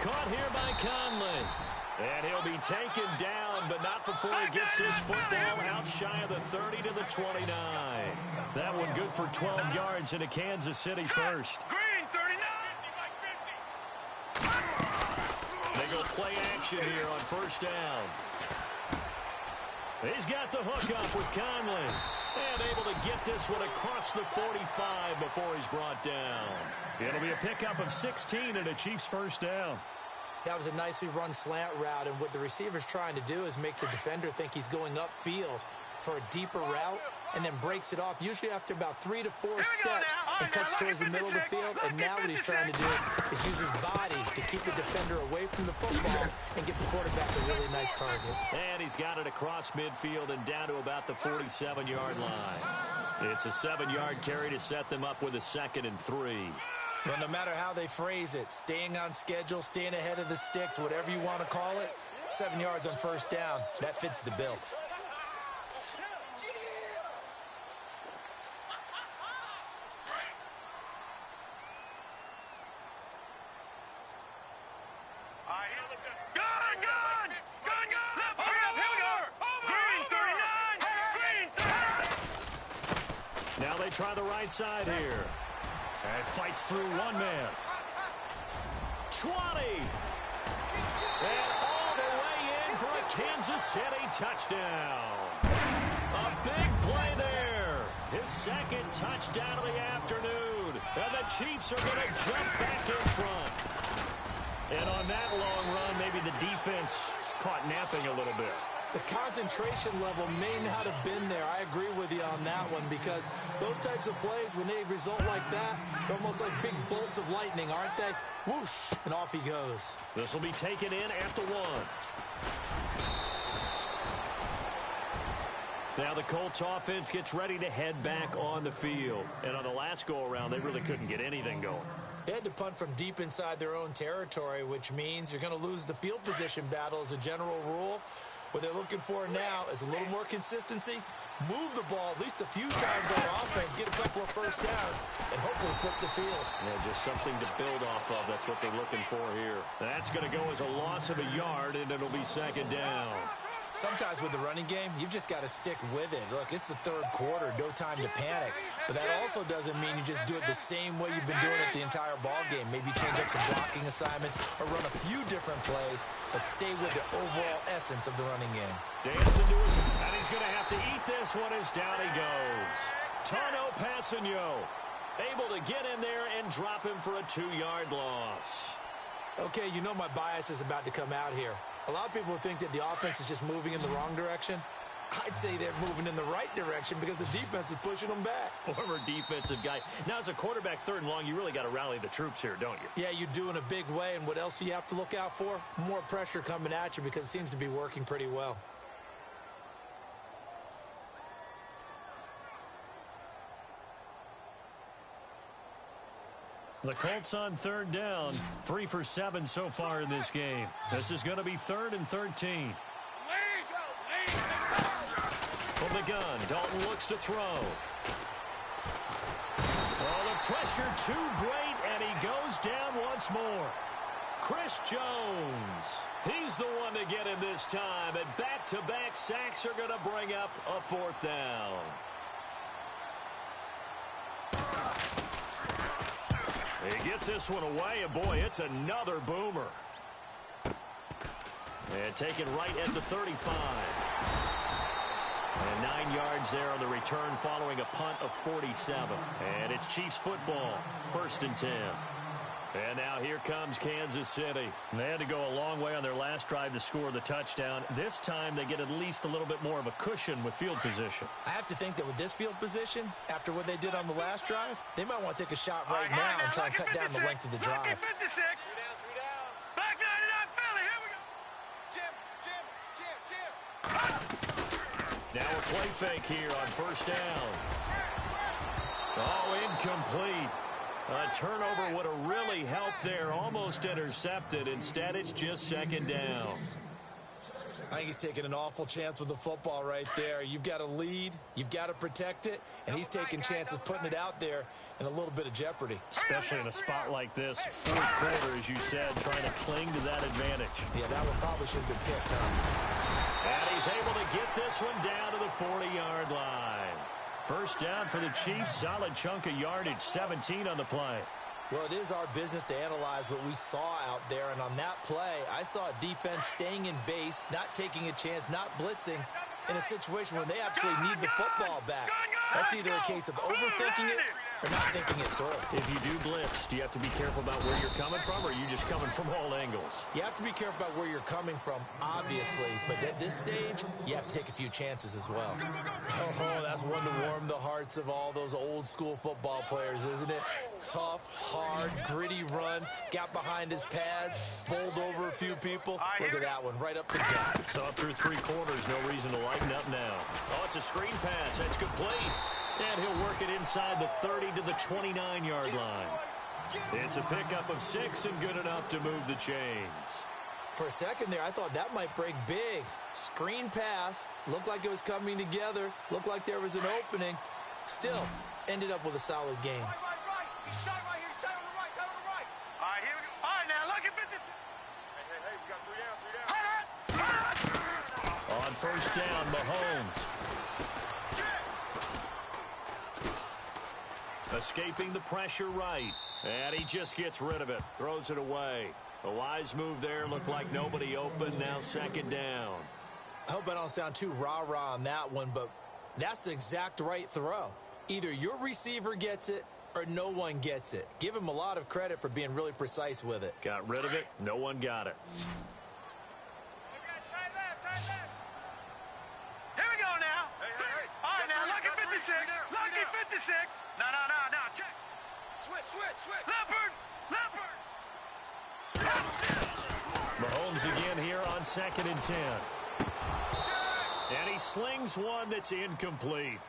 Caught here by Conley. And he'll be taken down, but not before he gets his football out shy of the 30 to the 29. That one good for 12 yards into Kansas City first. Green, 39. They go play action here on first down. He's got the hook up with Conley. And able to get this one across the 45 before he's brought down. It'll be a pickup of 16 and a Chiefs first down. That was a nicely run slant route, and what the receiver's trying to do is make the defender think he's going upfield for a deeper route, and then breaks it off, usually after about 3 to 4 steps, and cuts towards the middle of the field. And now what he's trying to do is use his body to keep the defender away from the football and get the quarterback a really nice target. And he's got it across midfield and down to about the 47-yard line. It's a 7-yard carry to set them up with a 2nd and 3. Well, no matter how they phrase it, staying on schedule, staying ahead of the sticks, whatever you want to call it, 7 yards on first down, that fits the bill. Gun, gun. Gun, gun. Hurry up, here we go. Green, 39. Green, 39. Now they try the right side here. And fights through one man. 20. And all the way in for a Kansas City touchdown. A big play there. His 2nd touchdown of the afternoon. And the Chiefs are going to jump back in front. And on that long run, maybe the defense caught napping a little bit. The concentration level may not have been there. I agree with you on that one, because those types of plays, when they result like that, they're almost like big bolts of lightning, aren't they? Whoosh, and off he goes. This will be taken in at the 1. Now the Colts offense gets ready to head back on the field. And on the last go-around, they really couldn't get anything going. They had to punt from deep inside their own territory, which means you're going to lose the field position battle as a general rule. What they're looking for now is a little more consistency, move the ball at least a few times on offense, get a couple of first downs, and hopefully flip the field. Yeah, just something to build off of. That's what they're looking for here. That's going to go as a loss of a yard, and it'll be 2nd down. Sometimes with the running game, you've just got to stick with it. Look, it's the 3rd quarter, no time to panic. But that also doesn't mean you just do it the same way you've been doing it the entire ball game. Maybe change up some blocking assignments or run a few different plays, but stay with the overall essence of the running game. Dancing to his, and he's going to have to eat this one as down he goes. Tano Passanio able to get in there and drop him for a 2-yard loss. Okay, you know my bias is about to come out here. A lot of people think that the offense is just moving in the wrong direction. I'd say they're moving in the right direction because the defense is pushing them back. Former defensive guy. Now, as a quarterback, 3rd and long, you really got to rally the troops here, don't you? Yeah, you do in a big way. And what else do you have to look out for? More pressure coming at you because it seems to be working pretty well. The Colts on 3rd down, 3 for 7 so far in this game. This is going to be 3rd and 13. From the gun, Dalton looks to throw. Oh, the pressure too great, and he goes down once more. Chris Jones, he's the one to get him this time, and back-to-back sacks are going to bring up a 4th down. He gets this one away, and boy, it's another boomer. And taken right at the 35. And 9 yards there on the return following a punt of 47. And it's Chiefs football, 1st and 10. And now here comes Kansas City. They had to go a long way on their last drive to score the touchdown. This time they get at least a little bit more of a cushion with field position. I have to think that with this field position, after what they did on the last drive, they might want to take a shot right now and try and cut down the length of the drive. 56. 3 down. Back 99 Philly, here we go. Jim. Now a play fake here on 1st down. Oh, incomplete. A turnover would have really helped there. Almost intercepted. Instead, it's just second down. I think he's taking an awful chance with the football right there. You've got to lead, you've got to protect it, and he's taking chances putting it out there in a little bit of jeopardy. Especially in a spot like this, fourth quarter, as you said, trying to cling to that advantage. Yeah, that one probably should have been picked, huh? And he's able to get this one down to the 40-yard line. First down for the Chiefs, solid chunk of yardage, 17 on the play. Well, it is our business to analyze what we saw out there, and on that play, I saw a defense staying in base, not taking a chance, not blitzing, in a situation where they absolutely need the football back. That's either a case of overthinking it or not thinking it through. If you do blitz, do you have to be careful about where you're coming from, or are you just coming from all angles? You have to be careful about where you're coming from, obviously, but at this stage, you have to take a few chances as well. Oh, that's one to warm the hearts of all those old school football players, isn't it? Tough, hard, gritty run, got behind his pads, bowled over a few people. Look at that one, right up the gut. So up through three quarters, no reason to lighten up now. Oh, it's a screen pass. That's complete. And he'll work it inside the 30 to the 29-yard line. It's a pickup of 6 and good enough to move the chains. For a second there, I thought that might break big. Screen pass, looked like it was coming together, looked like there was an opening. Still, ended up with a solid game. Start right here. Start on the right. Start on the right. All right, here we go. All right, now look at this. Hey, we got three down. On first down, Mahomes. Escaping the pressure right. And he just gets rid of it. Throws it away. A wise move there. Looked like nobody open. Now second down. I hope I don't sound too rah-rah on that one, but that's the exact right throw. Either your receiver gets it or no one gets it. Give him a lot of credit for being really precise with it. Got rid of it. No one got it. Try left. Here we go now. Hey. All right, now look at 56. Look at 56. No. Check. Switch. Leopard. Mahomes again here on 2nd and 10. And he slings one that's incomplete.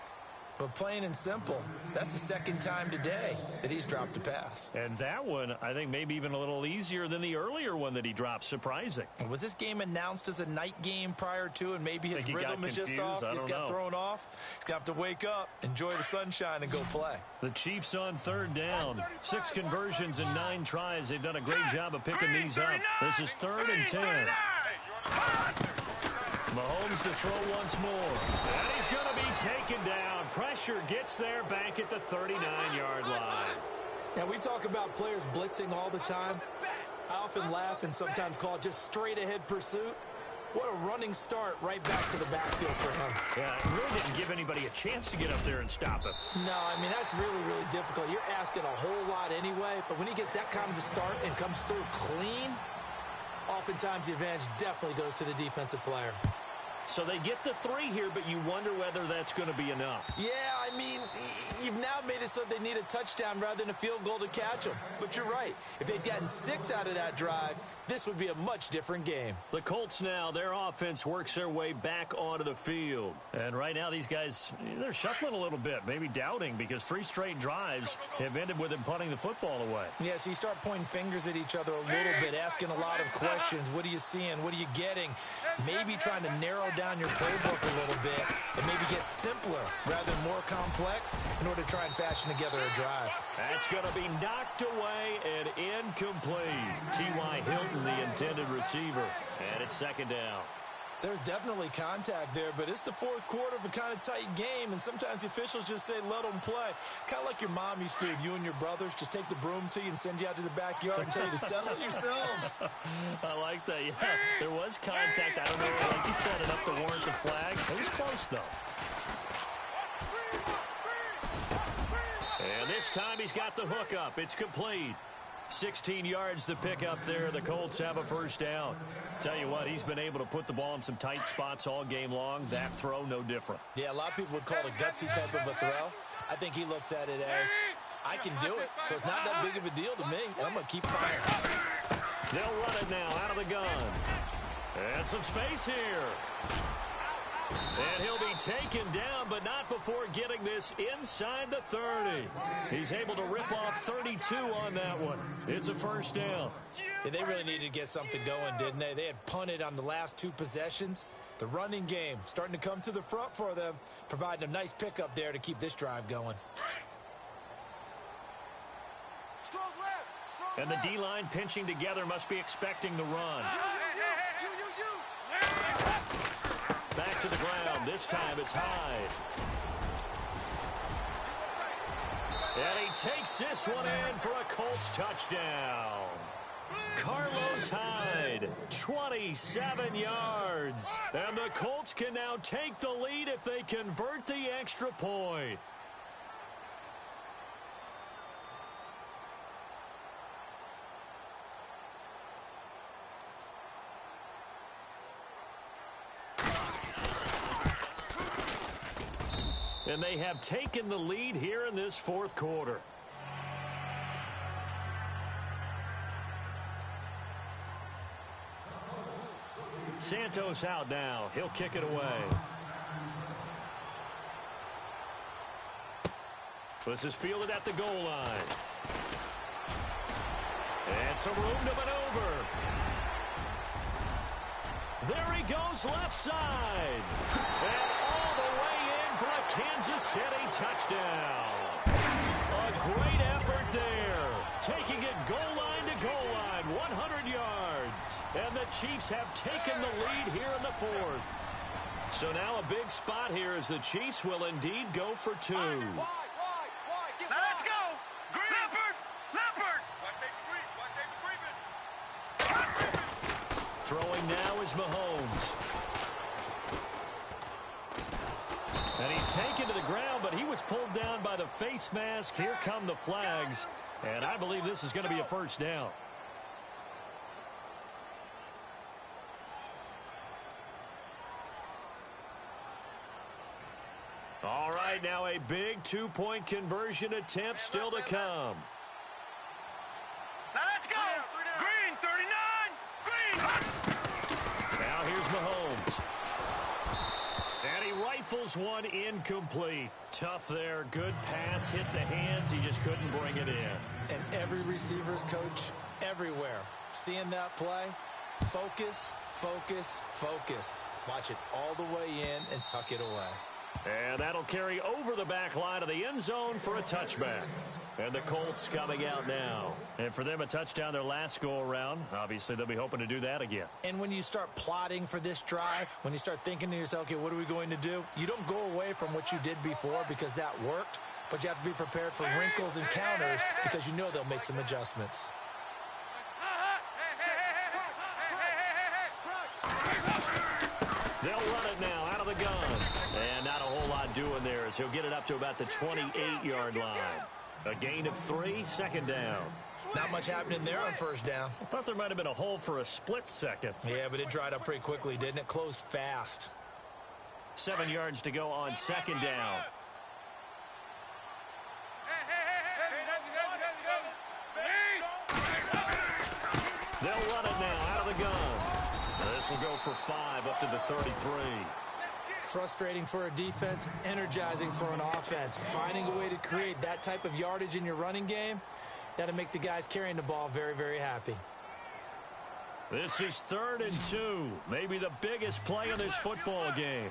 But plain and simple, that's the second time today that he's dropped a pass. And that one, I think, maybe even a little easier than the earlier one that he dropped. Surprising. Was this game announced as a night game prior to, and maybe his rhythm is just off? He's got thrown off. He's going to have to wake up, enjoy the sunshine, and go play. The Chiefs on third down. 6 conversions and 9 tries. They've done a great job of picking these up. This is 3rd and 10. Mahomes to throw once more. And he's going to be taken down. Pressure gets there back at the 39-yard line. Now, we talk about players blitzing all the time. I often laugh and sometimes call it just straight-ahead pursuit. What a running start right back to the backfield for him. Yeah, it really didn't give anybody a chance to get up there and stop him. No, I mean, that's really, really difficult. You're asking a whole lot anyway, but when he gets that kind of a start and comes through clean, oftentimes the advantage definitely goes to the defensive player. So they get the 3 here, but you wonder whether that's going to be enough. Yeah, I mean, you've now made it so they need a touchdown rather than a field goal to catch them. But you're right. If they'd gotten 6 out of that drive, this would be a much different game. The Colts now, their offense works their way back onto the field. And right now these guys, they're shuffling a little bit, maybe doubting, because 3 straight drives have ended with them punting the football away. Yeah, so you start pointing fingers at each other a little bit, asking a lot of questions. What are you seeing? What are you getting? Maybe trying to narrow down your playbook a little bit and maybe get simpler rather than more complex in order to try and fashion together a drive. That's going to be knocked away and incomplete. T.Y. Hilton, the intended receiver. And it's second down. There's definitely contact there, but it's the fourth quarter of a kind of tight game, and sometimes the officials just say, let them play. Kind of like your mom used to, you and your brothers, just take the broom to you and send you out to the backyard and tell you to settle yourselves. I like that. Yeah, there was contact. I don't know, like you said, enough to warrant the flag. It was close, though. And this time he's got the hook up. It's complete. 16 yards to pick up there. The Colts have a first down. Tell you what, he's been able to put the ball in some tight spots all game long. That throw, no different. Yeah, a lot of people would call it a gutsy type of a throw. I think he looks at it as, I can do it, so it's not that big of a deal to me, and I'm going to keep firing. They'll run it now out of the gun. And some space here. And he'll be taken down, but not before getting this inside the 30. He's able to rip off 32 on that one. It's a first down. Yeah, they really needed to get something going, didn't they? They had punted on the last 2 possessions. The running game starting to come to the front for them, providing a nice pickup there to keep this drive going. And the D-line pinching together must be expecting the run. Back to the ground. This time it's Hyde. And he takes this one in for a Colts touchdown. Carlos Hyde, 27 yards. And the Colts can now take the lead if they convert the extra point. And they have taken the lead here in this fourth quarter. Santos out now. He'll kick it away. This is fielded at the goal line. And some room to maneuver. There he goes left side. And all the way in for a Kansas City touchdown. A great effort there. Taking it goal line to goal line. 100 yards. And the Chiefs have taken the lead here in the fourth. So now a big spot here as the Chiefs will indeed go for 2. Now let's go. Leopard. Leopard. Throwing now is Mahomes. And he's taken to the ground, but he was pulled down by the face mask. Here come the flags. And I believe this is going to be a first down. All right, now a big 2-point conversion attempt still to come. Now let's go. Green, 39. Green. Now here's Mahomes. And he rifles one incomplete. Tough there. Good pass. Hit the hands. He just couldn't bring it in. And every receiver's coach everywhere. Seeing that play, focus, focus, focus. Watch it all the way in and tuck it away. And that'll carry over the back line of the end zone for a touchback. And the Colts coming out now. And for them, a touchdown their last go-around. Obviously, they'll be hoping to do that again. And when you start plotting for this drive, when you start thinking to yourself, okay, what are we going to do? You don't go away from what you did before because that worked, but you have to be prepared for wrinkles and counters because you know they'll make some adjustments. They'll run it now out of the gun. And not a whole lot doing there as he'll get it up to about the 28-yard line. A gain of 3, second down. Not much happening there on first down. I thought there might have been a hole for a split second. Yeah, but it dried up pretty quickly, didn't it? Closed fast. 7 yards to go on second down. They'll run it now out of the gun. This will go for 5 up to the 33. Frustrating for a defense, energizing for an offense. Finding a way to create that type of yardage in your running game, that'll make the guys carrying the ball very, very happy. This is 3rd and 2. Maybe the biggest play in this football game.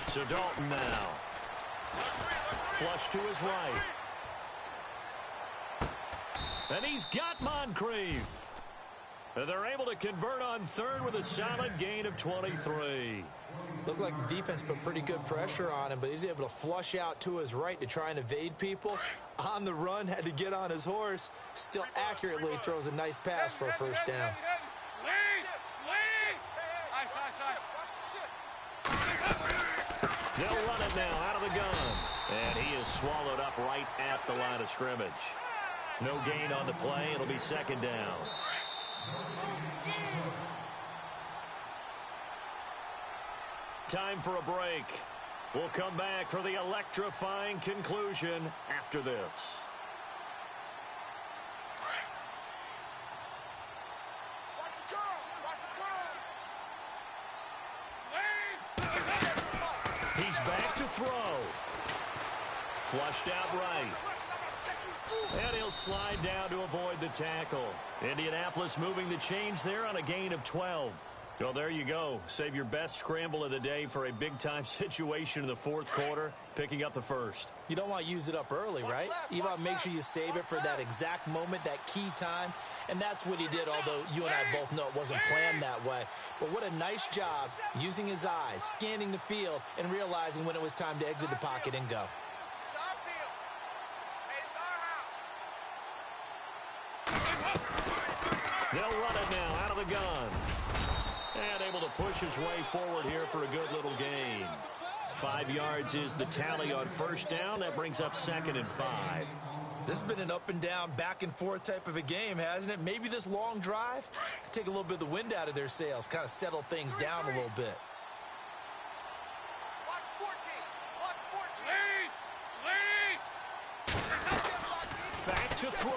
So Dalton now. Flush to his right. And he's got Moncrief. And they're able to convert on 3rd with a solid gain of 23. Looked like the defense put pretty good pressure on him, but he's able to flush out to his right to try and evade people. On the run, had to get on his horse. Still accurately throws a nice pass for a first down. They'll run it now out of the gun. And he is swallowed up right at the line of scrimmage. No gain on the play. It'll be second down. Time for a break. We'll come back for the electrifying conclusion after this. He's back to throw. Flushed out right. And he'll slide down to avoid the tackle. Indianapolis moving the chains there on a gain of 12. Well, there you go. Save your best scramble of the day for a big-time situation in the fourth quarter, picking up the first. You don't want to use it up early, right? You want to make sure you save it for that exact moment, that key time. And that's what he did, although you and I both know it wasn't planned that way. But what a nice job using his eyes, scanning the field, and realizing when it was time to exit the pocket and go. They'll run it now out of the gun. And able to push his way forward here for a good little gain. 5 yards is the tally on first down. That brings up 2nd and 5. This has been an up and down, back and forth type of a game, hasn't it? Maybe this long drive could take a little bit of the wind out of their sails, kind of settle things down a little bit. Watch 14. Watch 14. Back to throw.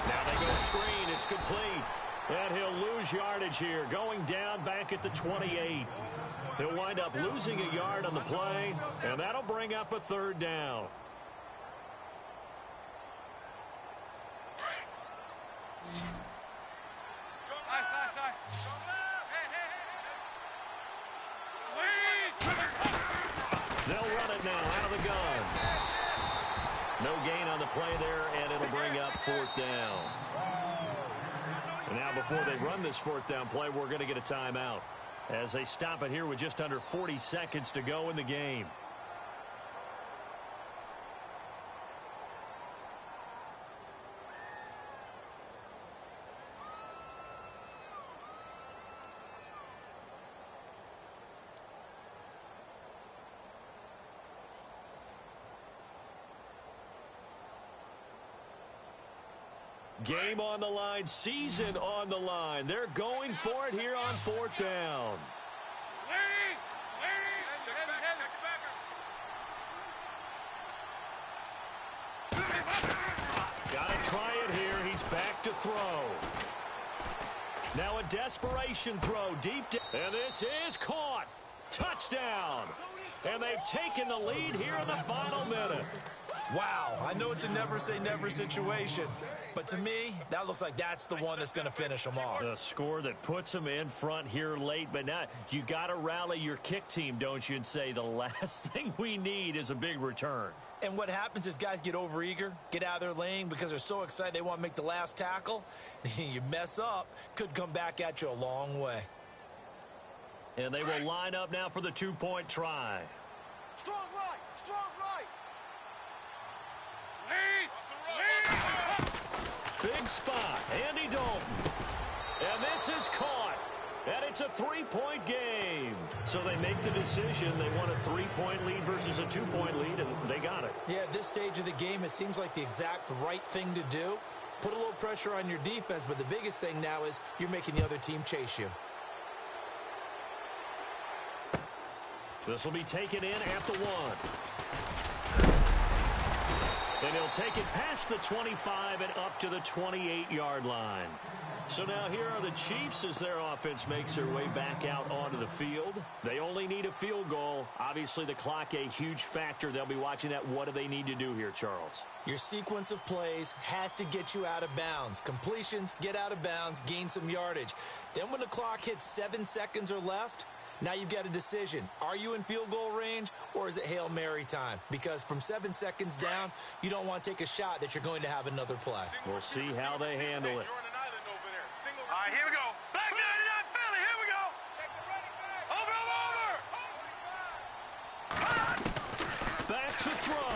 Now they go screen. It's complete. And he'll lose yardage here, going down back at the 28. He'll wind up losing a yard on the play, and that'll bring up a 3rd down. They'll run it now out of the gun. No gain on the play there, and it'll bring up 4th down. And now before they run this 4th down play, we're going to get a timeout as they stop it here with just under 40 seconds to go in the game. Game on the line, season on the line. They're going for it here on 4th down. Got to try it here. He's back to throw. Now a desperation throw deep down. And this is caught. Touchdown. And they've taken the lead here in the final minute. Wow, I know it's a never-say-never situation, but to me, that looks like that's the one that's going to finish them off. The score that puts them in front here late, but now you got to rally your kick team, don't you, and say the last thing we need is a big return. And what happens is guys get overeager, get out of their lane because they're so excited they want to make the last tackle. You mess up, could come back at you a long way. And they will line up now for the 2-point try. Strong right. Strong right. Big spot, Andy Dalton. And this is caught. And it's a 3-point game. So they make the decision. They want a 3-point lead versus a 2-point lead, and they got it. Yeah, at this stage of the game, it seems like the exact right thing to do. Put a little pressure on your defense, but the biggest thing now is you're making the other team chase you. This will be taken in at the 1. And he'll take it past the 25 and up to the 28-yard line. So now here are the Chiefs as their offense makes their way back out onto the field. They only need a field goal. Obviously, the clock a huge factor. They'll be watching that. What do they need to do here, Charles? Your sequence of plays has to get you out of bounds. Completions, get out of bounds, gain some yardage. Then when the clock hits 7 seconds or left, now you've got a decision. Are you in field goal range or is it Hail Mary time? Because from 7 seconds down, you don't want to take a shot that you're going to have another play. We'll see how they handle it. All right, here we go. Black 99 Philly, here we go. Over. Back to throw.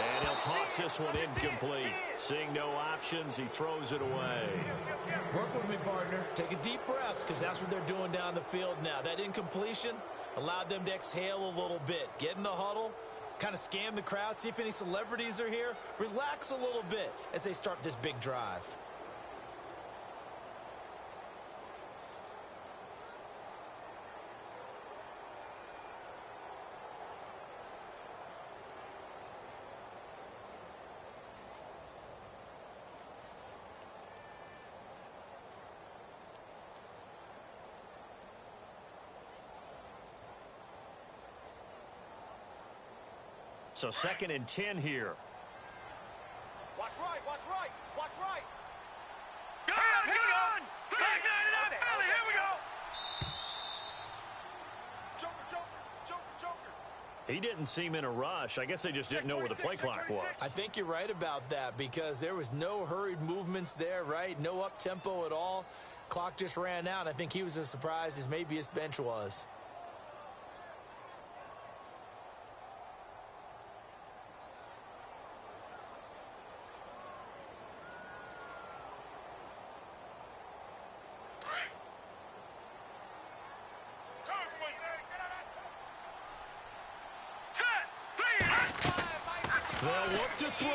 And he'll toss this one incomplete. Seeing no options, he throws it away. Work with me, partner. Take a deep breath because that's what they're doing down the field now. That incompletion allowed them to exhale a little bit. Get in the huddle, kind of scan the crowd, see if any celebrities are here. Relax a little bit as they start this big drive. So 2nd and 10 here. Watch right, watch right, watch right. Gun! Back 99, Philly, here we go! Joker. He didn't seem in a rush. I guess they just didn't know where the play clock was. I think you're right about that because there was no hurried movements there, right? No up-tempo at all. Clock just ran out. I think he was as surprised as maybe his bench was. They'll look to throw.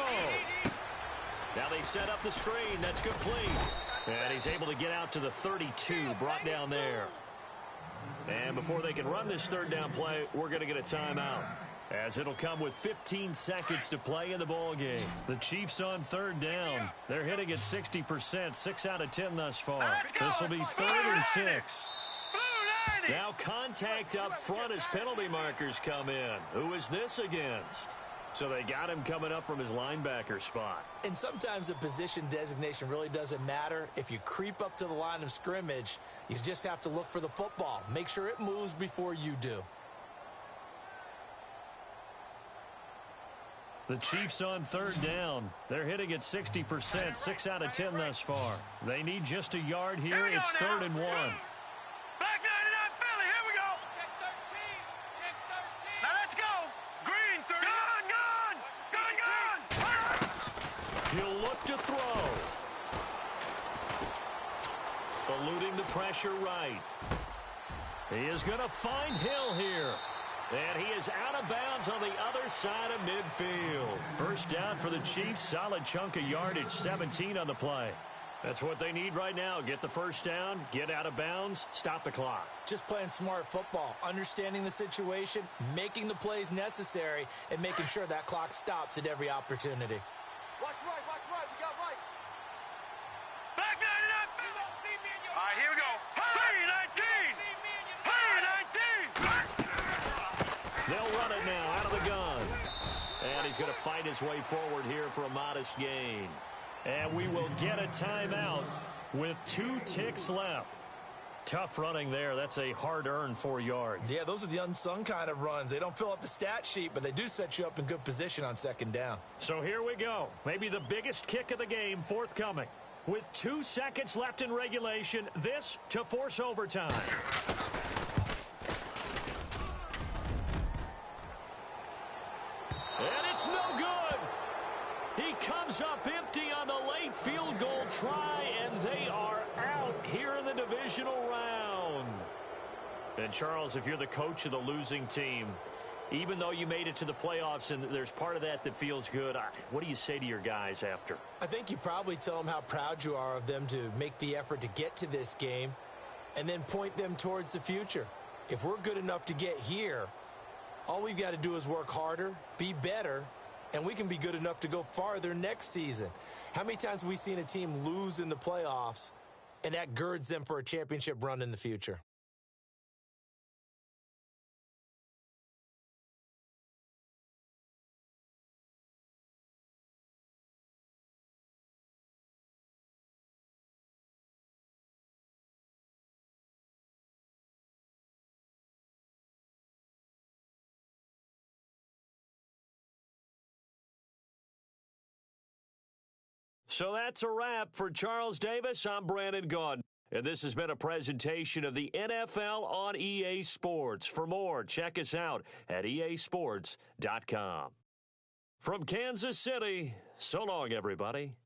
Now they set up the screen. That's complete. And he's able to get out to the 32, brought down there. And before they can run this 3rd down play, we're going to get a timeout, as it'll come with 15 seconds to play in the ball game. The Chiefs on 3rd down. They're hitting at 60%, 6 out of 10 thus far. This will be 3rd and 6. Now contact up front as penalty markers come in. Who is this against? So they got him coming up from his linebacker spot. And sometimes the position designation really doesn't matter. If you creep up to the line of scrimmage, you just have to look for the football. Make sure it moves before you do. The Chiefs on 3rd down. They're hitting at 60%, 6 out of 10 thus far. They need just a yard here. It's 3rd and 1. Back 99, Philly, here we go! Check 13. Now let's go! Green, 30. Gun! He'll look to throw. Eluding the pressure right. He is going to find Hill here. And he is out of bounds on the other side of midfield. First down for the Chiefs. Solid chunk of yardage, 17 on the play. That's what they need right now. Get the first down, get out of bounds, stop the clock. Just playing smart football, understanding the situation, making the plays necessary, and making sure that clock stops at every opportunity. Watch right, we got right. Back 99, Philly! All right, here we go. Hey, 19! They'll run it now out of the gun. And he's going to fight his way forward here for a modest gain. And we will get a timeout with 2 ticks left. Tough running there. That's a hard-earned 4 yards. Yeah, those are the unsung kind of runs. They don't fill up the stat sheet, but they do set you up in good position on 2nd down. So here we go. Maybe the biggest kick of the game forthcoming. With 2 seconds left in regulation, this to force overtime. And it's no good. He comes up empty on the late field goal try, and they are out here in the divisional round. And, Charles, if you're the coach of the losing team, even though you made it to the playoffs and there's part of that feels good, what do you say to your guys after? I think you probably tell them how proud you are of them to make the effort to get to this game and then point them towards the future. If we're good enough to get here, all we've got to do is work harder, be better, and we can be good enough to go farther next season. How many times have we seen a team lose in the playoffs, and that girds them for a championship run in the future? So that's a wrap for Charles Davis. I'm Brandon Gaudin. And this has been a presentation of the NFL on EA Sports. For more, check us out at easports.com. From Kansas City, so long, everybody.